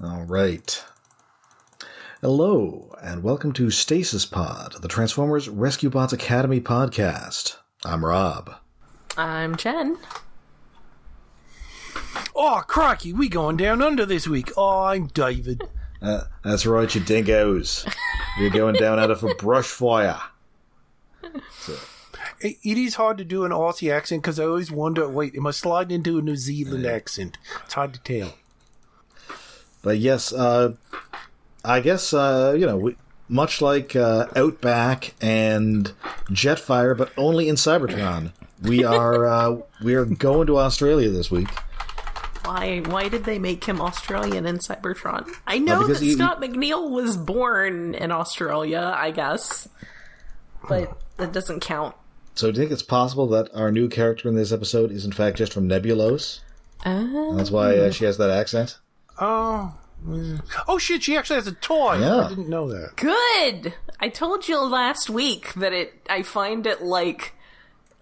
All right. Hello, and welcome to Stasis Pod, the Transformers Rescue Bots Academy podcast. I'm Rob. I'm Jen. Oh, crikey, we going down under this week. Oh, I'm David. That's right, you dingoes. We're going down under for Brushfire. So. It is hard to do an Aussie accent because I always wonder, wait, am I sliding into a New Zealand accent? It's hard to tell. But yes, I guess, much like Outback and Jetfire, but only in Cybertron, we are going to Australia this week. Why did they make him Australian in Cybertron? I know that Scott McNeil was born in Australia, I guess, but that doesn't count. So do you think it's possible that our new character in this episode is in fact just from Nebulos? That's why she has that accent? Oh shit, she actually has a toy. Yeah. I didn't know that. Good! I told you last week that I find it, like,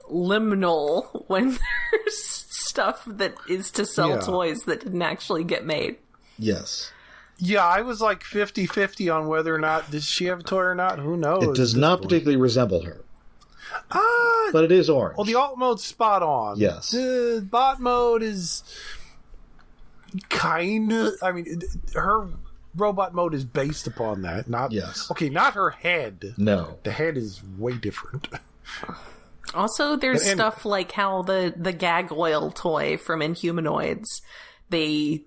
liminal when there's stuff that is to sell toys that didn't actually get made. Yes. Yeah, I was like 50-50 on whether or not, does she have a toy or not? Who knows? It does not particularly resemble her. But it is orange. Well, the alt mode's spot on. Yes. The bot mode is kind of... I mean, her robot mode is based upon that. Not her head. No. The head is way different. Also, there's stuff like how the gag oil toy from Inhumanoids, he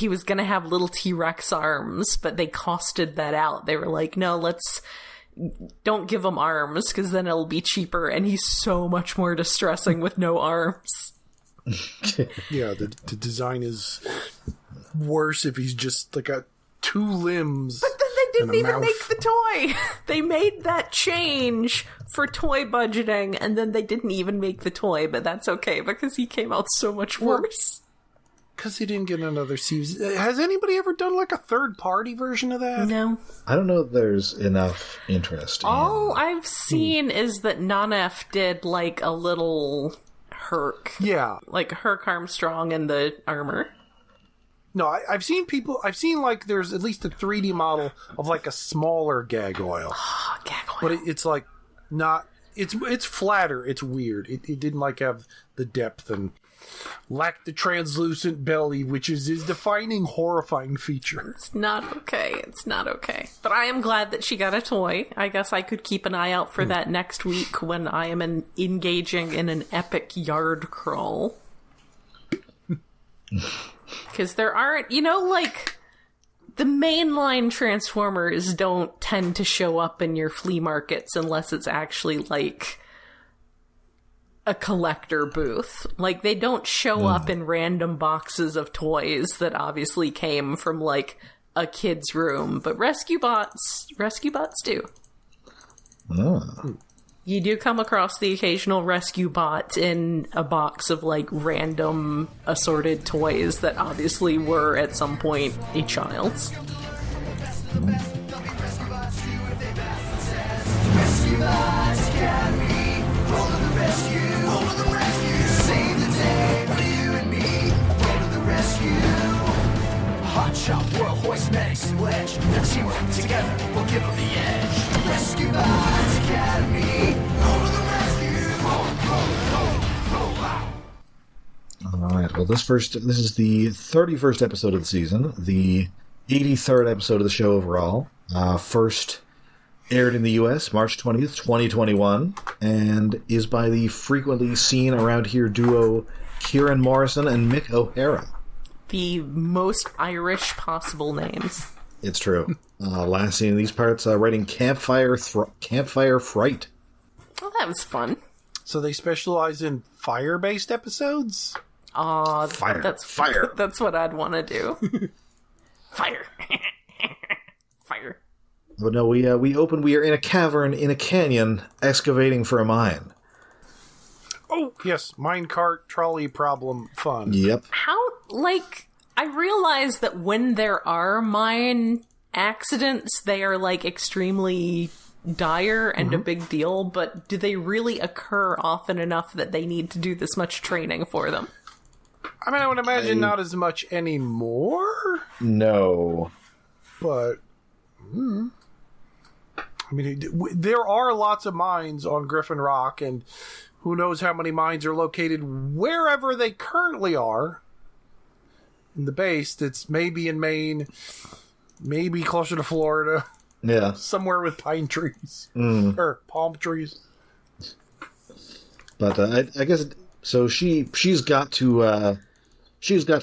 was going to have little T-Rex arms, but they costed that out. They were like, no, don't give him arms, because then it'll be cheaper, and he's so much more distressing with no arms. Yeah, the design is worse if he's just like got two limbs. But then they didn't even make the toy. They made that change for toy budgeting, and then they didn't even make the toy, but that's okay, because he came out so much worse. Because he didn't get another season. Has anybody ever done like a third-party version of that? No. I don't know if there's enough interest. All I've seen is that Nanef did like a little Herc. Yeah. Like Herc Armstrong in the armor. No, I've seen like there's at least a 3D model of like a smaller gag oil. Oh, gag oil. But it's like not... It's flatter. It's weird. It didn't like have the depth and lacked the translucent belly, which is his defining, horrifying feature. It's not okay. It's not okay. But I am glad that she got a toy. I guess I could keep an eye out for that next week when I am engaging in an epic yard crawl. Because there aren't, like... The mainline Transformers don't tend to show up in your flea markets unless it's actually, like, a collector booth. Like, they don't show up in random boxes of toys that obviously came from, like, a kid's room. But Rescue Bots do. Oh. You do come across the occasional Rescue Bot in a box of, like, random assorted toys that obviously were, at some point, a child's. Hot shot, Whirl, hoist, medics, and wedge. Their teamwork together will give them the edge. Rescue Bots Academy. Go to the rescue. Alright, well this is the 31st episode of the season, the 83rd episode of the show overall. First aired in the US, March 20th, 2021, and is by the frequently seen around here duo Kieran Morrison and Mick O'Hara. The most Irish possible names. It's true. Last seen in these parts, writing Campfire Fright. Oh, that was fun. So they specialize in fire-based episodes? Fire. That's what I'd want to do. Fire. Fire. But no, we open, we are in a cavern in a canyon, excavating for a mine. Oh, yes, minecart trolley problem fun. Yep. I realize that when there are mine accidents, they are, like, extremely dire and a big deal, but do they really occur often enough that they need to do this much training for them? I mean, I would imagine not as much anymore. No. But, I mean, there are lots of mines on Griffin Rock, and who knows how many mines are located wherever they currently are in the base. That's maybe in Maine, maybe closer to Florida. Yeah. Somewhere with pine trees. Or palm trees. But I guess so. She's got to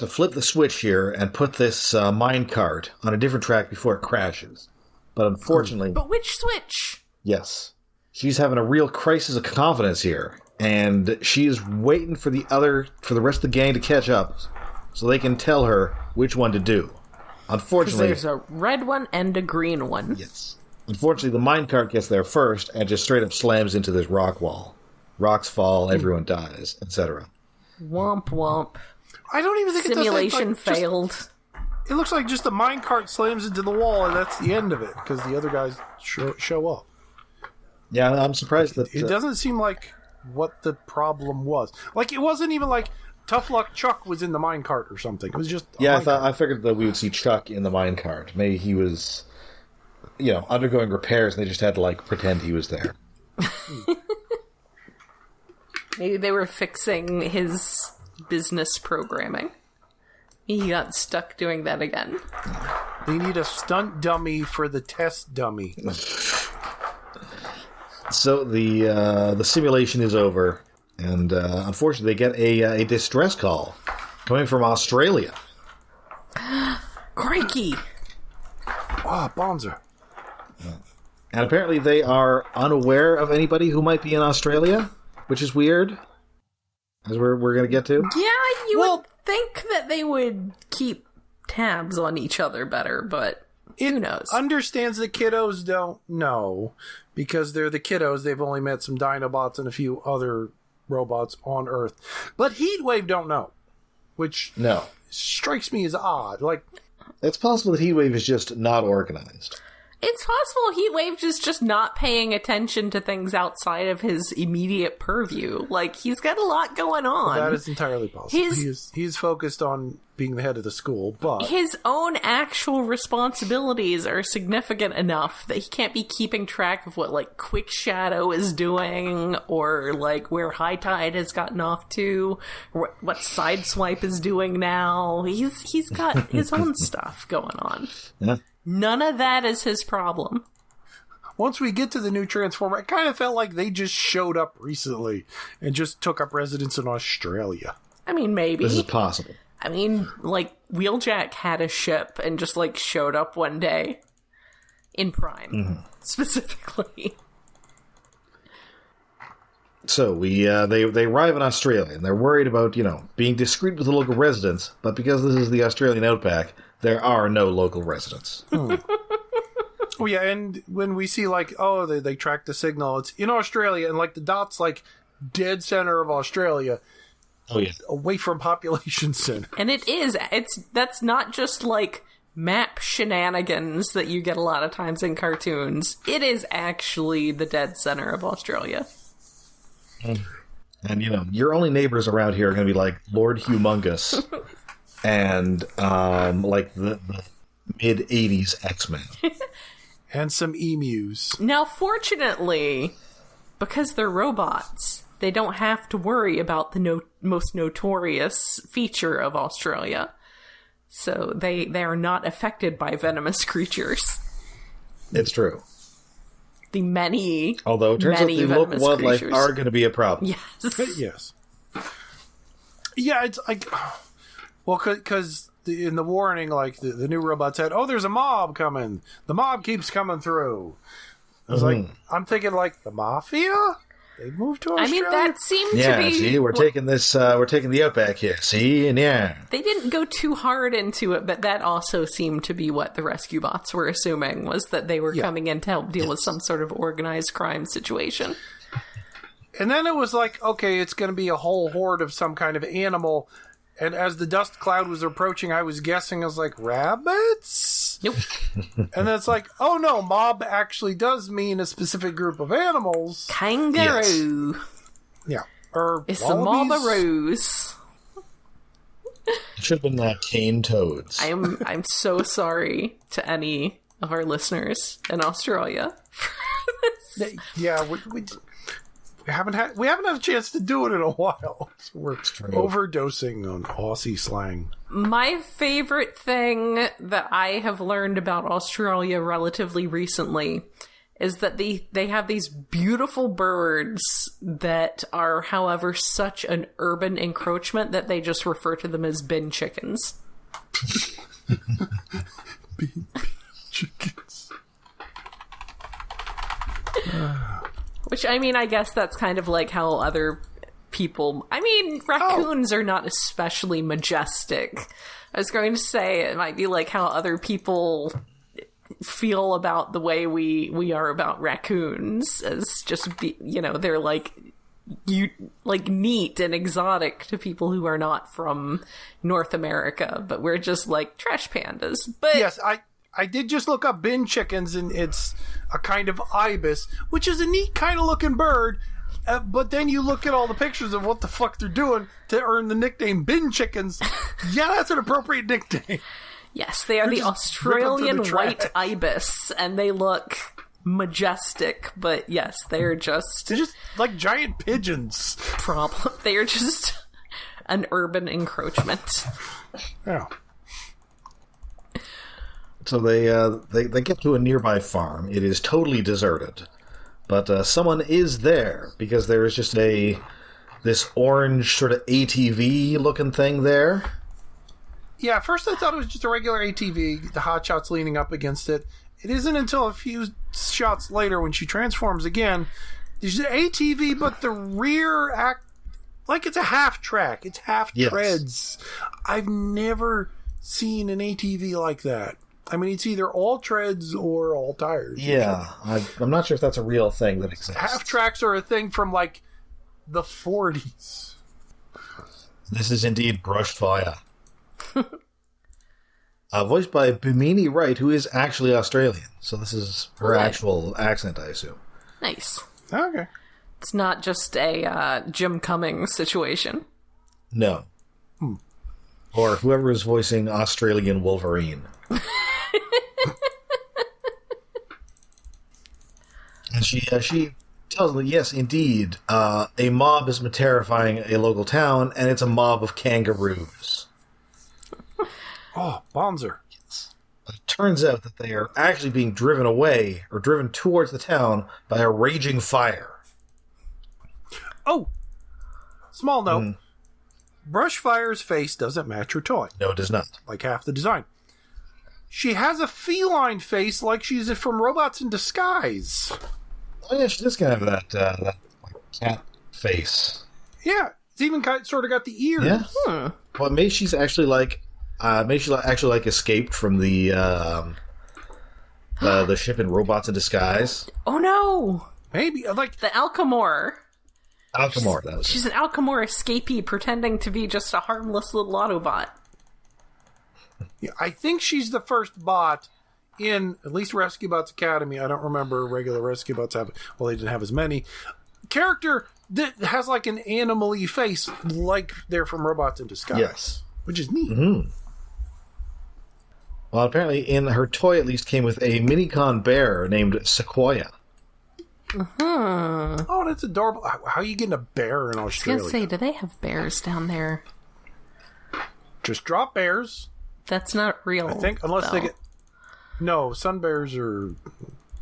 flip the switch here and put this mine cart on a different track before it crashes. But unfortunately, But which switch? yes, she's having a real crisis of confidence here, and she's waiting for the rest of the gang to catch up, so they can tell her which one to do. Unfortunately, There's a red one and a green one. yes. Unfortunately, the minecart gets there first and just straight up slams into this rock wall. Rocks fall, everyone dies, etc. Womp womp. I don't even think Simulation it does that, failed. It looks like just the minecart slams into the wall, and that's the end of it, because the other guys show up. Yeah, I'm surprised that... It doesn't seem like what the problem was. Like, it wasn't even like Tough Luck Chuck was in the minecart or something. It was just a minecart. I figured that we would see Chuck in the minecart. Maybe he was, undergoing repairs, and they just had to, pretend he was there. Maybe they were fixing his business programming. He got stuck doing that again. They need a stunt dummy for the test dummy. So the simulation is over, and unfortunately they get a distress call coming from Australia. Crikey! Bonzer. And apparently they are unaware of anybody who might be in Australia, which is weird, as we're going to get to. Yeah, you would think that they would keep tabs on each other better, but who knows? Understands the kiddos don't know, because they're the kiddos. They've only met some Dinobots and a few other robots on Earth. But Heatwave don't know, which strikes me as odd. It's possible that Heatwave is just not organized. It's possible Heatwave is just not paying attention to things outside of his immediate purview. He's got a lot going on. That is entirely possible. He is focused on being the head of the school, but his own actual responsibilities are significant enough that he can't be keeping track of what, Quick Shadow is doing, or, where High Tide has gotten off to, or what Sideswipe is doing now. He's got his own stuff going on. Yeah. None of that is his problem. Once we get to the new Transformer, it kind of felt like they just showed up recently and just took up residence in Australia. I mean, maybe. This is possible. I mean, Wheeljack had a ship and just, showed up one day. In Prime, specifically. So they arrive in Australia, and they're worried about, being discreet with the local residents, but because this is the Australian outback, there are no local residents. Oh, yeah, and when we see, they track the signal, it's in Australia, and, the dot's, dead center of Australia. Oh, yeah. Away from population center. And it is. That's not just, map shenanigans that you get a lot of times in cartoons. It is actually the dead center of Australia. And, your only neighbors around here are going to be, Lord Humongous and, the mid-'80s X-Men. And some emus. Now, fortunately, because they're robots, they don't have to worry about the most notorious feature of Australia. So they are not affected by venomous creatures. It's true. The many, although it turns out the local wildlife creatures are going to be a problem. Yes. Yes. Yeah, it's because in the warning, the new robot said, there's a mob coming. The mob keeps coming through. I was I'm thinking, the Mafia? They moved to Australia? I mean, that seemed to be... Yeah, see, we're taking the outback here, see? And yeah. They didn't go too hard into it, but that also seemed to be what the rescue bots were assuming, was that they were coming in to help deal with some sort of organized crime situation. And then it was okay, it's going to be a whole horde of some kind of animal. And as the dust cloud was approaching, I was guessing, rabbits? Nope. And then it's oh no, mob actually does mean a specific group of animals. Kangaroo. Yes. Yeah. Or it's wallabies. the mob of roos. It should have been cane toads. I'm so sorry to any of our listeners in Australia. Yeah, we haven't had a chance to do it in a while. So we're overdosing on Aussie slang. My favorite thing that I have learned about Australia relatively recently is that they have these beautiful birds that are, however, such an urban encroachment that they just refer to them as bin chickens. Bin chickens. Which, I mean, I guess that's kind of like how other people... I mean, raccoons are not especially majestic. I was going to say it might be like how other people feel about the way we are about raccoons, as just, they're like neat and exotic to people who are not from North America, but we're just like trash pandas. But yes, I did just look up bin chickens, and it's a kind of ibis, which is a neat kind of looking bird. But then you look at all the pictures of what the fuck they're doing to earn the nickname bin chickens. Yeah, that's an appropriate nickname. Yes, they are the Australian white ibis, and they look majestic, but yes, they're just like giant pigeons. They are just an urban encroachment. Yeah. So they get to a nearby farm. It is totally deserted, but someone is there because there is just this orange sort of ATV looking thing there. Yeah, at first I thought it was just a regular ATV, the hotshots leaning up against it. It isn't until a few shots later when she transforms again. There's an ATV, but the rear act like it's a half track. It's half treads. I've never seen an ATV like that. I mean, it's either all treads or all tires. Yeah, I'm not sure if that's a real thing that exists. Half tracks are a thing from like the 40s. This is indeed Brushfire. Voiced by Bimini Wright, who is actually Australian. So this is her actual accent, I assume. Nice. Okay. It's not just a Jim Cummings situation. No. Or whoever is voicing Australian Wolverine. And she tells them, yes, indeed, a mob is terrifying a local town, and it's a mob of kangaroos. Oh, Bonzer. Yes. But it turns out that they are actually being driven away, or driven towards the town, by a raging fire. Oh! Small note. Brushfire's face doesn't match her toy. No, it does not. Like half the design. She has a feline face like she's from Robots in Disguise. Oh yeah, she does kind of have that cat face. Yeah, it's even sort of got the ears. Yeah. Well, maybe she's actually escaped from the ship in Robots in Disguise. Oh no! Maybe like the Alchemor. Alchemor, that was she's an Alchemor escapee pretending to be just a harmless little Autobot. Yeah, I think she's the first bot in at least Rescue Bots Academy. I don't remember regular Rescue Bots have. Well, they didn't have as many. Character that has like an animal-y face, like they're from Robots in Disguise. Yes, which is neat. Mm-hmm. Well, apparently, in her toy, at least came with a Minicon bear named Sequoia. Mm-hmm. Oh, that's adorable. How are you getting a bear in Australia? I was going to say, do they have bears down there? Just drop bears. That's not real. I think, unless they get... No, sun bears are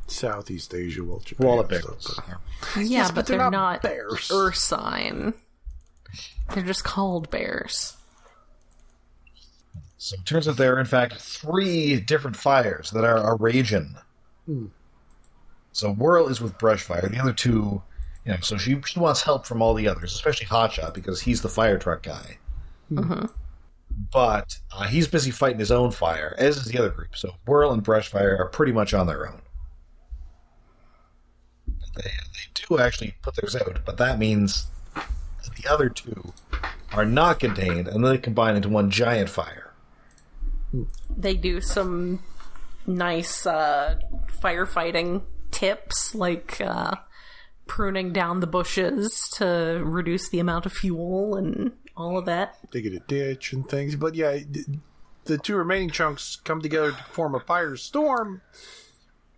Southeast Asia. Well, Japan. Koala bears. Yeah, yes, but they're not bears. Ursine. They're just called bears. So it turns out there are, in fact, 3 different fires that are raging. So Whirl is with Brushfire. The other 2, so she wants help from all the others, especially Hotshot, because he's the fire truck guy. Mm-hmm. But he's busy fighting his own fire, as is the other group. So Whirl and Brushfire are pretty much on their own. They do actually put theirs out, but that means that the other 2 are not contained, and then they combine into one giant fire. They do some nice firefighting tips, like pruning down the bushes to reduce the amount of fuel and all of that. They get a ditch and things. But yeah, the two remaining chunks come together to form a firestorm,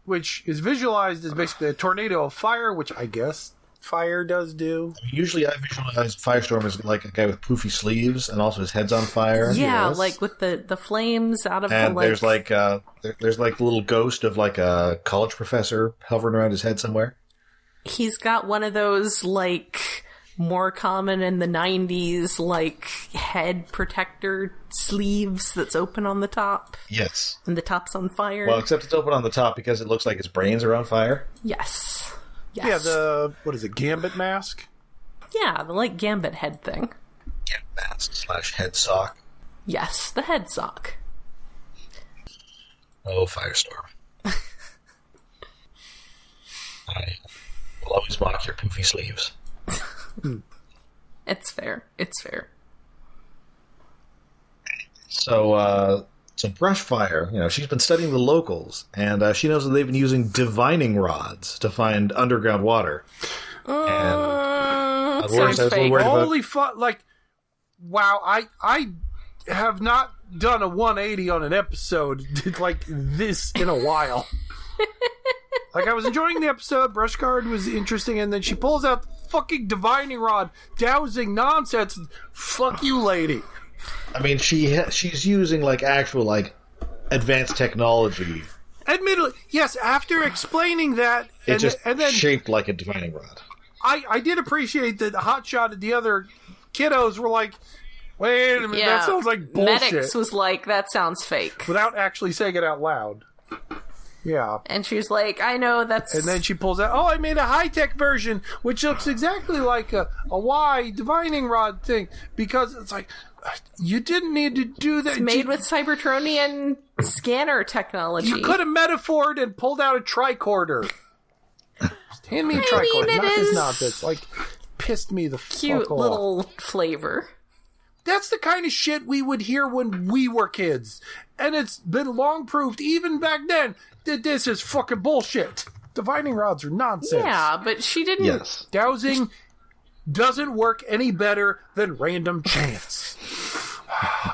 which is visualized as basically a tornado of fire, which I guess fire does do. Usually I visualize Firestorm as like a guy with poofy sleeves and also his head's on fire. Yeah, Yes. like with the flames out of And the there's like the little ghost of like a college professor hovering around his head somewhere. He's got one of those like more common in the 90s like head protector sleeves that's open on the top. Yes. And the top's on fire. Well, except it's open on the top because it looks like his brains are on fire. Yes. Yeah, what is it, Gambit mask? Yeah, the like Gambit head thing. Yeah, mask / head sock. Yes, the head sock. Oh, Firestorm. I will always mock your poofy sleeves. It's fair. It's fair. So Brushfire, she's been studying the locals, and she knows that they've been using divining rods to find underground water. And sounds fake. Holy fuck! Like, wow! I have not done a 180 on an episode like this in a while. Like, I was enjoying the episode. Brushguard was interesting, and then she pulls out the fucking divining rod, dowsing nonsense. Fuck you, lady. I mean, she's using like actual like advanced technology. Admittedly, yes. After explaining that, It's and then shaped like a divining rod. I did appreciate that Hotshot and the other kiddos were like, "Wait a minute, that sounds like bullshit." Medics was like, that sounds fake. Without actually saying it out loud. Yeah. And she's like, I know that's... And then she pulls out, I made a high-tech version, which looks exactly like a Y divining rod thing. Because it's like, you didn't need to do that. It's made with Cybertronian scanner technology. You could have metaphored and pulled out a tricorder. Just hand me a tricorder. it Not this is nonsense. Like, pissed me the cute fuck off. little flavor. That's the kind of shit we would hear when we were kids. And it's been long proved, even back then, that this is fucking bullshit. Divining rods are nonsense. Yeah, but she didn't... Yes. Dowsing doesn't work any better than random chance.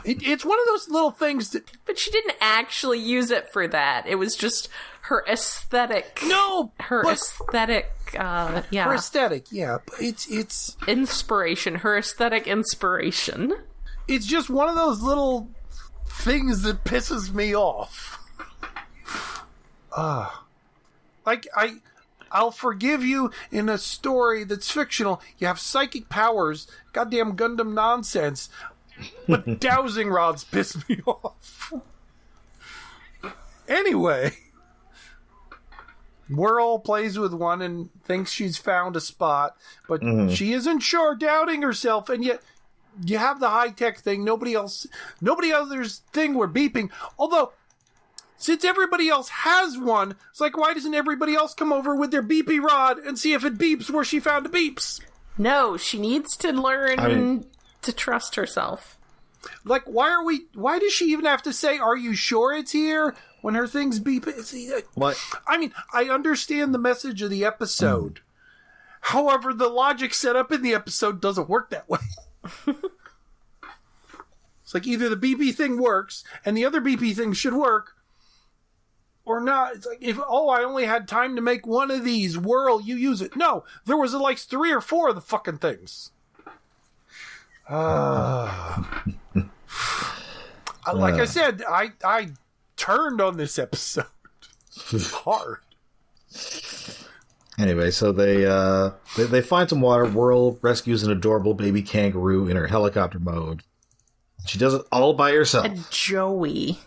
It's one of those little things that... But she didn't actually use it for that. It was just her aesthetic... No! Her aesthetic, yeah. Her aesthetic, yeah. But it's... Inspiration. Her aesthetic inspiration. It's just one of those little things that pisses me off. Like, I'll forgive you in a story that's fictional. You have psychic powers, goddamn Gundam nonsense, but dowsing rods piss me off. Anyway, Whirl plays with one and thinks she's found a spot, but she isn't sure, doubting herself, and yet you have the high-tech thing. Nobody else's thing we're beeping. Although, since everybody else has one, it's like, why doesn't everybody else come over with their beepy rod and see if it beeps where she found it beeps? No, she needs to learn to trust herself. Like, why does she even have to say, are you sure it's here, when her thing's beeping? What? I mean, I understand the message of the episode. However, the logic set up in the episode doesn't work that way. It's like either the BP thing works, and the other BP thing should work, or not. It's like, I only had time to make one of these. Whirl, you use it. No, there was like 3 or 4 of the fucking things. Like I said, I turned on this episode hard. Anyway, so they find some water. Whirl rescues an adorable baby kangaroo in her helicopter mode. She does it all by herself. A Joey.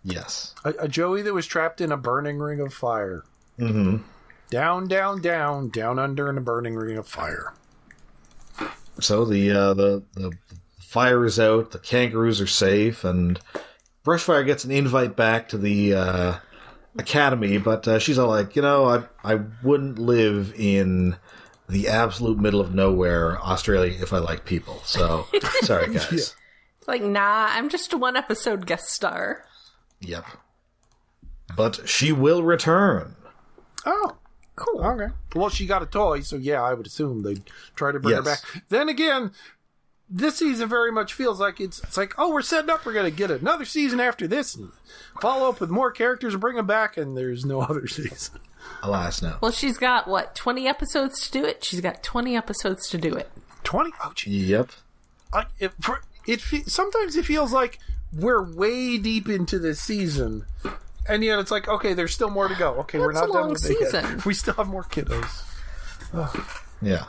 Yes. A Joey that was trapped in a burning ring of fire. Mm-hmm. Down, down, down, down under in a burning ring of fire. So the fire is out, the kangaroos are safe, and Brushfire gets an invite back to the academy, but she's all like, I wouldn't live in the absolute middle of nowhere, Australia, if I like people. So, sorry, guys. Yeah. It's like, nah, I'm just a one-episode guest star. Yep. But she will return. Oh, Cool. okay. Well, she got a toy, so yeah, I would assume they'd try to bring her back. Then again, this season very much feels like it's like, oh, we're setting up, we're going to get another season after this, and follow up with more characters and bring them back, and there's no other season. Alas, no. Well, she's got, 20 episodes to do it? She's got 20 episodes to do it. 20? Oh, geez. Yep. Sometimes it feels like we're way deep into this season, and yet it's like, okay, there's still more to go. Okay, we're not done with it yet. We still have more kiddos. Oh. Yeah.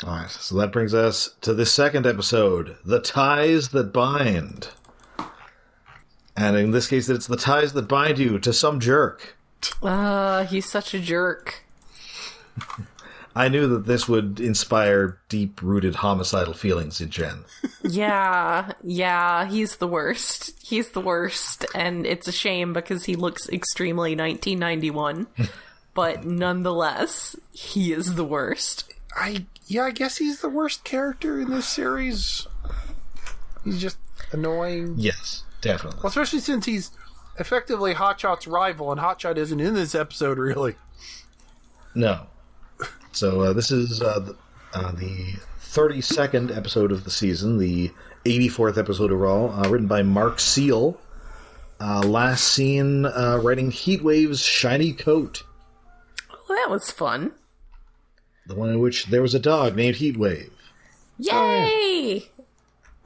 Alright, so that brings us to the second episode, The Ties That Bind. And in this case, it's the ties that bind you to some jerk. He's such a jerk. I knew that this would inspire deep-rooted homicidal feelings in Jen. Yeah, he's the worst. He's the worst, and it's a shame because he looks extremely 1991. But nonetheless, he is the worst. I guess he's the worst character in this series. He's just annoying. Yes, definitely. Well, especially since he's effectively Hotshot's rival, and Hotshot isn't in this episode, really. No. So this is the 32nd episode of the season, the 84th episode overall, written by Mark Seal. Last seen writing Heatwave's Shiny Coat. Well, that was fun. The one in which there was a dog named Heatwave. Yay! Oh, yeah.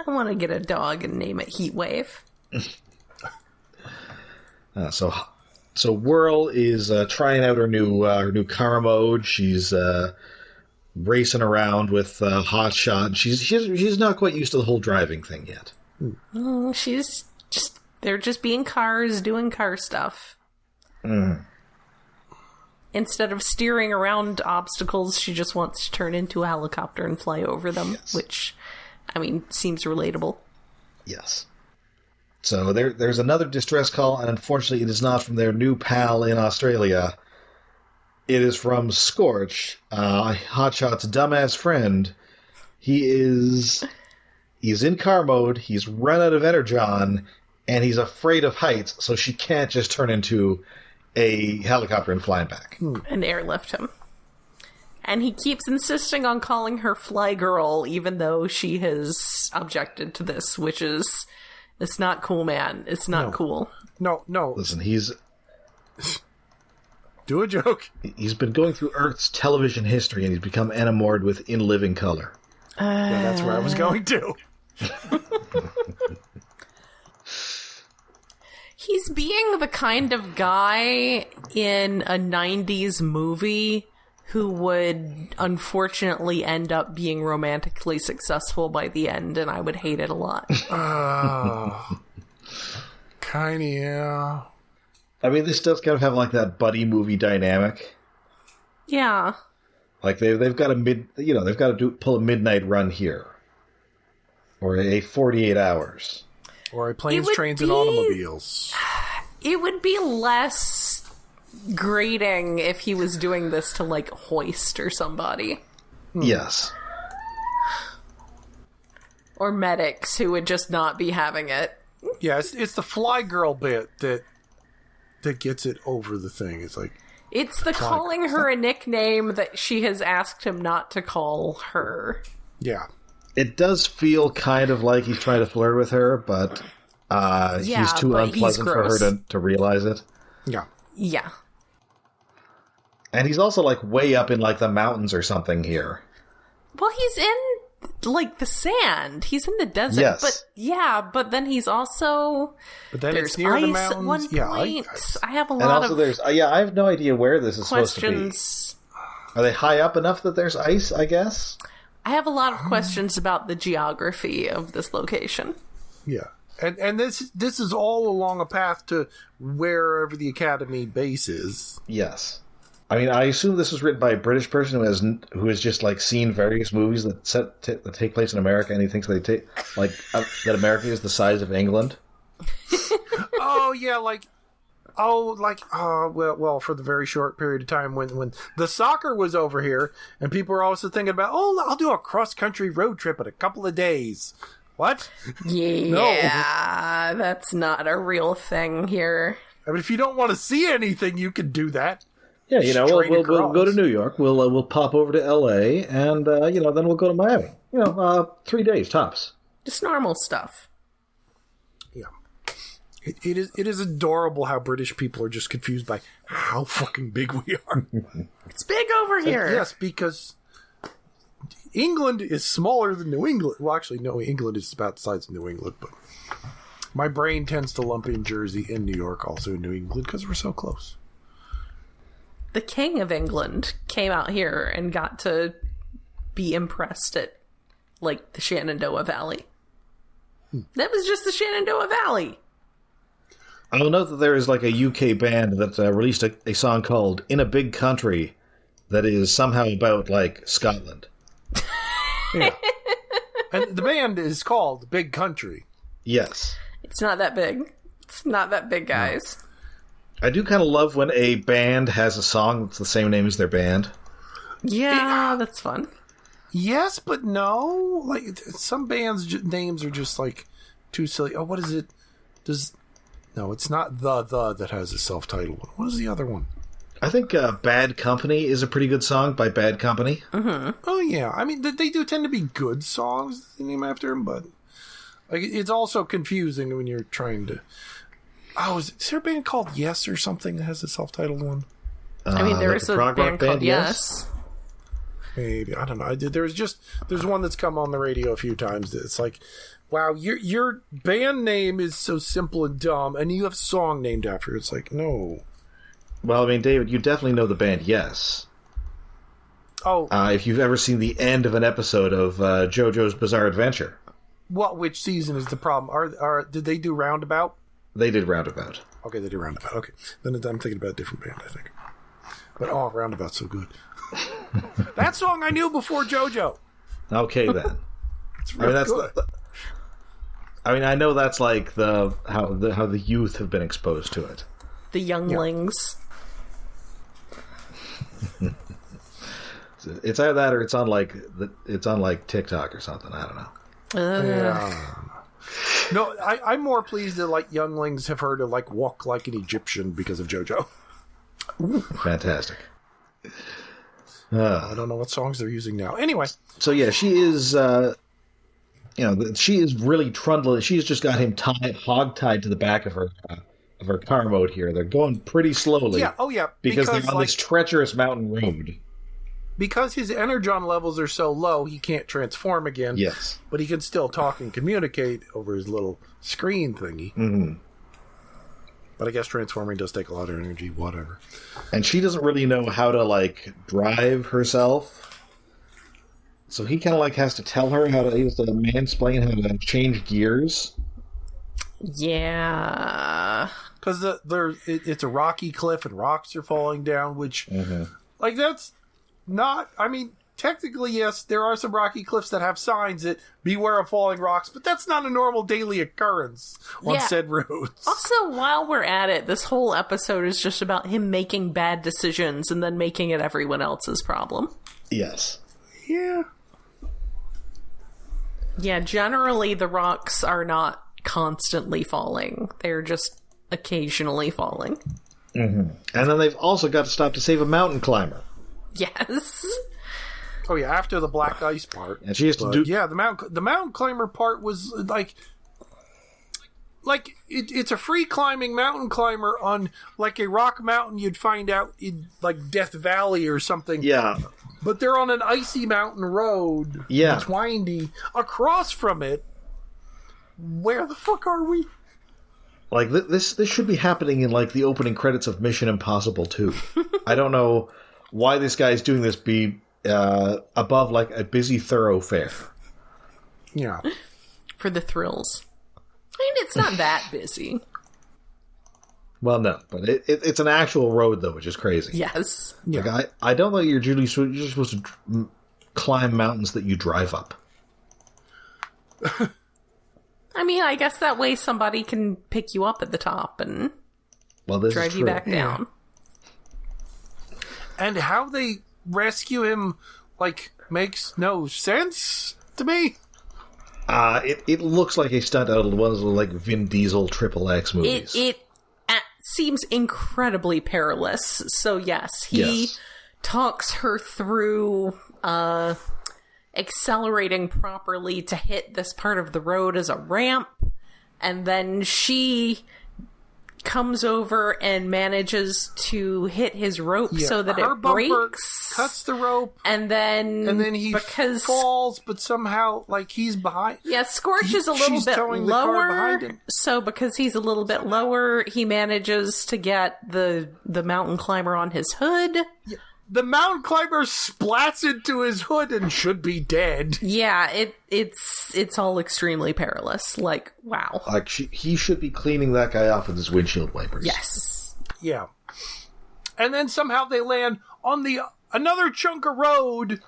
I want to get a dog and name it Heatwave. So Whirl is trying out her new car mode. She's racing around with Hotshot. She's not quite used to the whole driving thing yet. They're just being cars, doing car stuff. Mm. Instead of steering around obstacles, she just wants to turn into a helicopter and fly over them, yes. Which, seems relatable. Yes. So there's another distress call, and unfortunately it is not from their new pal in Australia. It is from Scorch, Hotshot's dumbass friend. He's in car mode, he's run out of energon, and he's afraid of heights, so she can't just turn into a helicopter and fly back. And airlift him. And he keeps insisting on calling her Fly Girl, even though she has objected to this, which is... It's not cool, man. It's not cool. No. Listen, Do a joke. He's been going through Earth's television history, and he's become enamored with In Living Color. Yeah, that's where I was going to. He's being the kind of guy in a 90s movie who would unfortunately end up being romantically successful by the end, and I would hate it a lot. Kinda, yeah. This does kind of have like that buddy movie dynamic. Yeah. Like they've got to pull a midnight run here, or a 48 hours, or a planes, trains, and automobiles. It would be less grating if he was doing this to like Hoist or somebody. Yes. Or Medics, who would just not be having it. Yeah, it's the Fly Girl bit that gets it over the thing. It's like it's the calling her a nickname that she has asked him not to call her. Yeah. It does feel kind of like he's trying to flirt with her, but he's too unpleasant for her to realize it. Yeah. Yeah. And he's also, like, way up in, like, the mountains or something here. Well, he's in, like, the sand. He's in the desert. Yes. But then he's also... But then there's it's near ice the mountains. At one point. I have a and lot also of there's, I have no idea where this is questions. Supposed to be. Are they high up enough that there's ice, I guess? I have a lot of questions about the geography of this location. Yeah. And this is all along a path to wherever the Academy base is. Yes. I assume this was written by a British person who has just like seen various movies that take place in America, and he thinks that that America is the size of England. Oh yeah, well, for the very short period of time when the soccer was over here, and people were also thinking about, I'll do a cross country road trip in a couple of days. What? Yeah, no. That's not a real thing here. If you don't want to see anything, you can do that. Yeah, we'll straight go to across. New York. We'll pop over to L.A. and then we'll go to Miami. 3 days tops. Just normal stuff. Yeah. It is adorable how British people are just confused by how fucking big we are. It's big over here. Yes, because England is smaller than New England. Well, actually, no, England is about the size of New England, but my brain tends to lump in Jersey and New York also in New England because we're so close. The King of England came out here and got to be impressed at, like, the Shenandoah Valley. That was just the Shenandoah Valley. I'll note that there is like a UK band that released a song called "In a Big Country" that is somehow about like Scotland. Yeah. And the band is called Big Country. Yes. It's not that big. It's not that big, guys. I do kind of love when a band has a song that's the same name as their band. Yeah, that's fun. Yes, but no. Like some bands' names are just like too silly. Oh, what is it? No, it's not the that has a self-titled one. What is the other one? I think "Bad Company" is a pretty good song by Bad Company. Mm-hmm. Oh yeah, I mean they do tend to be good songs they name after them, but like it's also confusing when you're trying to. Oh, is there a band called Yes or something that has a self-titled one? I mean, there's like a prog band rock called Yes. Maybe, I don't know. There's one that's come on the radio a few times. It's like, wow, your band name is so simple and dumb, and you have a song named after it. It's like, no. Well, I mean, David, you definitely know the band Yes. Oh, if you've ever seen the end of an episode of JoJo's Bizarre Adventure. which season is the problem? Did they do Roundabout? They did Roundabout. Okay, they did Roundabout. Okay, then I'm thinking about a different band, I think. But Roundabout's so good. That song I knew before JoJo. Okay, then. It's real good. I know that's like how the youth have been exposed to it. The younglings. It's either that or it's on like TikTok or something. I don't know. Yeah. No, I'm more pleased that like younglings have heard of like Walk Like an Egyptian because of JoJo. Fantastic. I don't know what songs they're using now. Anyway, so yeah, she is. She is really trundling. She's just got him hog-tied to the back of her car mode here. They're going pretty slowly. yeah, oh yeah, because they're on this treacherous mountain road. Because his energon levels are so low, he can't transform again. Yes, but he can still talk and communicate over his little screen thingy. Mm-hmm. But I guess transforming does take a lot of energy. Whatever. And she doesn't really know how to like drive herself. So he kind of like has to tell her how to. He has to mansplain how to change gears. Yeah, because it's a rocky cliff and rocks are falling down, which like that's not. I mean, technically, yes, there are some rocky cliffs that have signs that beware of falling rocks, but that's not a normal daily occurrence on said roads. Also, while we're at it, this whole episode is just about him making bad decisions and then making it everyone else's problem. Yes. Yeah. Yeah, generally the rocks are not constantly falling. They're just occasionally falling. Mm-hmm. And then they've also got to stop to save a mountain climber. Yes. Oh yeah, after the black ice part. And she has to do... Yeah, the mountain climber part was like it's a free climbing mountain climber on like a rock mountain you'd find out in like Death Valley or something. Yeah. But they're on an icy mountain road. Yeah. It's windy. Across from it, where the fuck are we? Like, this should be happening in, like, the opening credits of Mission Impossible 2. I don't know why this guy's doing this above, like, a busy thoroughfare. Yeah. For the thrills. I mean, it's not that busy. Well, no, but it's an actual road, though, which is crazy. Yes. Yeah. Like, I don't know you're just supposed to climb mountains that you drive up. I mean, I guess that way somebody can pick you up at the top and drive you back down. And how they rescue him, like, makes no sense to me. It looks like a stunt out of one of the, like, Vin Diesel XXX movies. It seems incredibly perilous. So yes, he talks her through accelerating properly to hit this part of the road as a ramp, and then she comes over and manages to hit his rope so that her it breaks. Cuts the rope, and then he falls, but somehow, like, he's behind. Yeah, Scorch is a little bit lower, so because he's a little bit lower, he manages to get the mountain climber on his hood. Yeah. The mountain climber splats into his hood and should be dead. Yeah, it's all extremely perilous. Like, wow. Like, he should be cleaning that guy off with his windshield wipers. Yes. Yeah. And then somehow they land on another chunk of road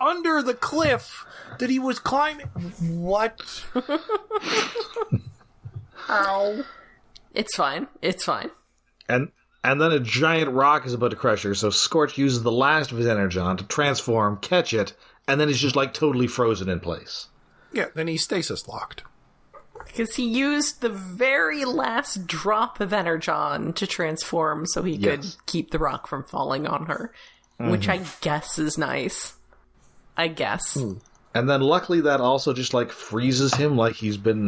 under the cliff that he was climbing. What? How? It's fine. It's fine. And then a giant rock is about to crush her, so Scorch uses the last of his energon to transform, catch it, and then he's just, like, totally frozen in place. Yeah, then he's stasis locked. Because he used the very last drop of energon to transform so he could keep the rock from falling on her, which I guess is nice. I guess. And then luckily that also just, like, freezes him like he's been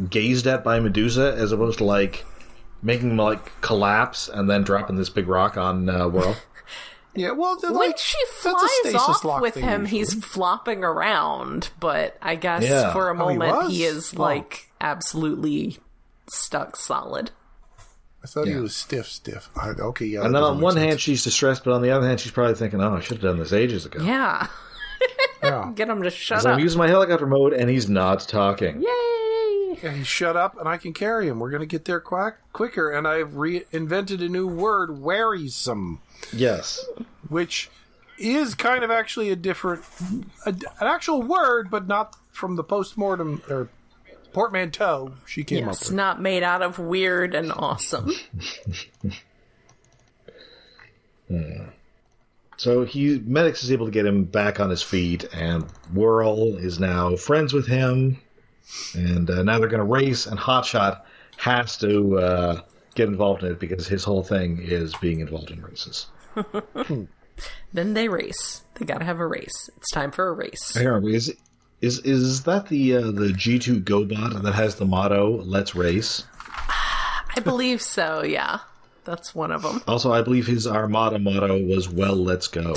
gazed at by Medusa, as opposed to, like, making him, like, collapse and then dropping this big rock on Whirl. Yeah, well, when she flies off with him, usually. He's flopping around, but I guess for a moment he is, like, absolutely stuck solid. I thought he was stiff. Okay, yeah. And then on one hand she's distressed, but on the other hand she's probably thinking, oh, I should have done this ages ago. Yeah. Get him to shut up. I'm using my helicopter mode, and he's not talking. Yay! Yeah, he's shut up, and I can carry him. We're going to get there quicker, and I've reinvented a new word, wearisome. Yes. Which is kind of actually an actual word, but not from the postmortem, or portmanteau she came up with. Yes, not made out of weird and awesome. So Medix is able to get him back on his feet, and Whirl is now friends with him, and now they're going to race, and Hotshot has to get involved in it because his whole thing is being involved in races. Then they race. They got to have a race. It's time for a race. Is that the G2 GoBot that has the motto, let's race? I believe so, yeah. That's one of them. Also, I believe his Armada motto was, well, let's go.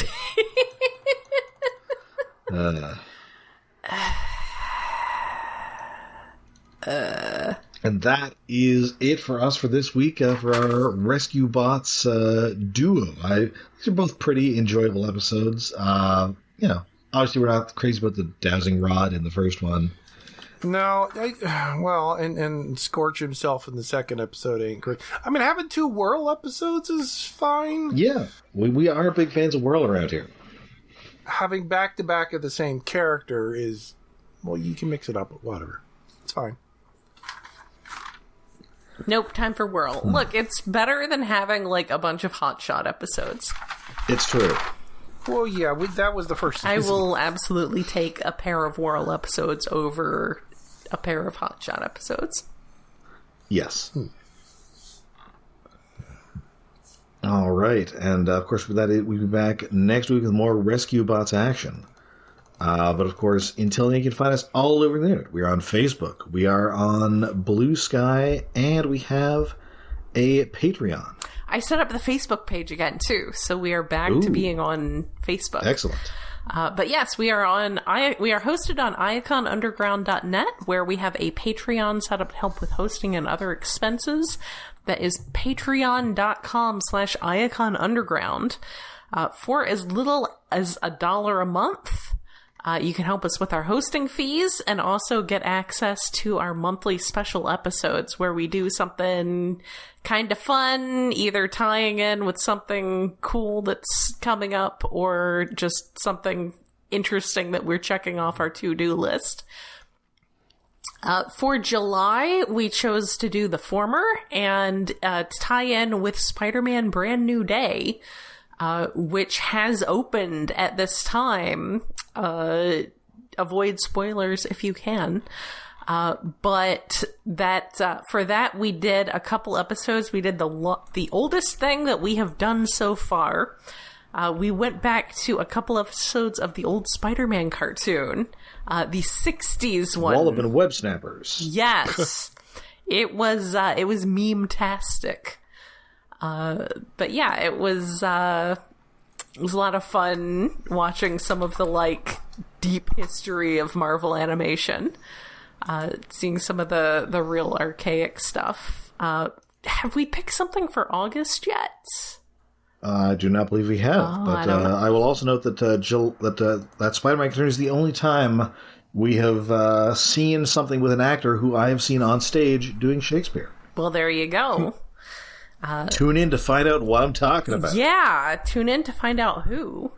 And that is it for us for this week for our Rescue Bots duo. These are both pretty enjoyable episodes. Obviously we're not crazy about the dowsing rod in the first one. No, and Scorch himself in the second episode ain't great. I mean, having 2 Whirl episodes is fine. Yeah, we are big fans of Whirl around here. Having back-to-back of the same character is, well, you can mix it up, but whatever. It's fine. Nope, time for Whirl. Look, it's better than having, like, a bunch of Hotshot episodes. It's true. Well, yeah, that was the first season. I will absolutely take a pair of Whirl episodes over a pair of Hotshot episodes. Yes. All right, and of course, with that, we'll be back next week with more Rescue Bots action. But of course, until then, you can find us all over the internet. We are on Facebook, we are on Blue Sky, and we have a Patreon. I set up the Facebook page again, too, so we are back to being on Facebook. Excellent. But yes, we are hosted on iaconunderground.net, where we have a Patreon set up to help with hosting and other expenses. That is patreon.com/iaconunderground. For as little as $1 a month, you can help us with our hosting fees and also get access to our monthly special episodes where we do something kind of fun, either tying in with something cool that's coming up or just something interesting that we're checking off our to-do list. For July, we chose to do the former and to tie in with Spider-Man Brand New Day, which has opened at this time. Avoid spoilers if you can. But that for that we did a couple episodes. We did the oldest thing that we have done so far. We went back to a couple episodes of the old Spider-Man cartoon, the 60s one. Wallop and Web Snappers. Yes. It was meme-tastic. But yeah, it was a lot of fun watching some of the, like, deep history of Marvel animation. Seeing some of the real archaic stuff. Have we picked something for August yet? I do not believe we have, but I will also note that that Spider-Man cartoon is the only time we have seen something with an actor who I have seen on stage doing Shakespeare. Well, there you go. Tune in to find out what I'm talking about. Yeah, tune in to find out who.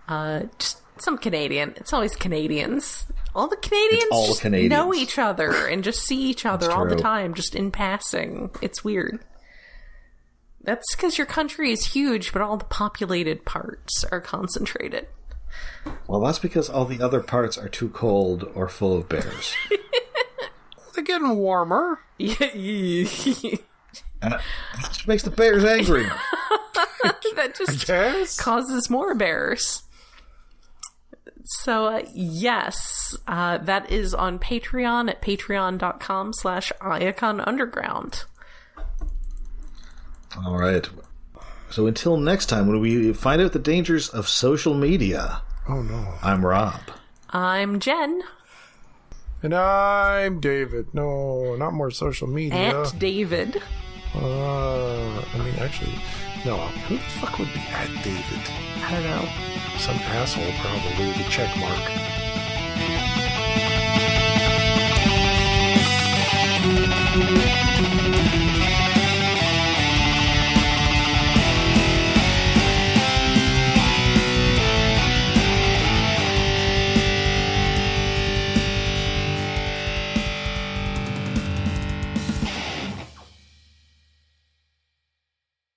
Just some Canadian. It's always Canadians. All the Canadians know each other and just see each other all the time, just in passing. It's weird. That's because your country is huge, but all the populated parts are concentrated. Well, that's because all the other parts are too cold or full of bears. They're getting warmer. And that just makes the bears angry. That just causes more bears. So, yes, that is on Patreon at patreon.com/IaconUnderground. All right. So until next time, when we find out the dangers of social media. Oh, no. I'm Rob. I'm Jen. And I'm David. No, not more social media. At David. Actually, no. Who the fuck would be at David? I don't know. Some asshole, probably, with a check mark.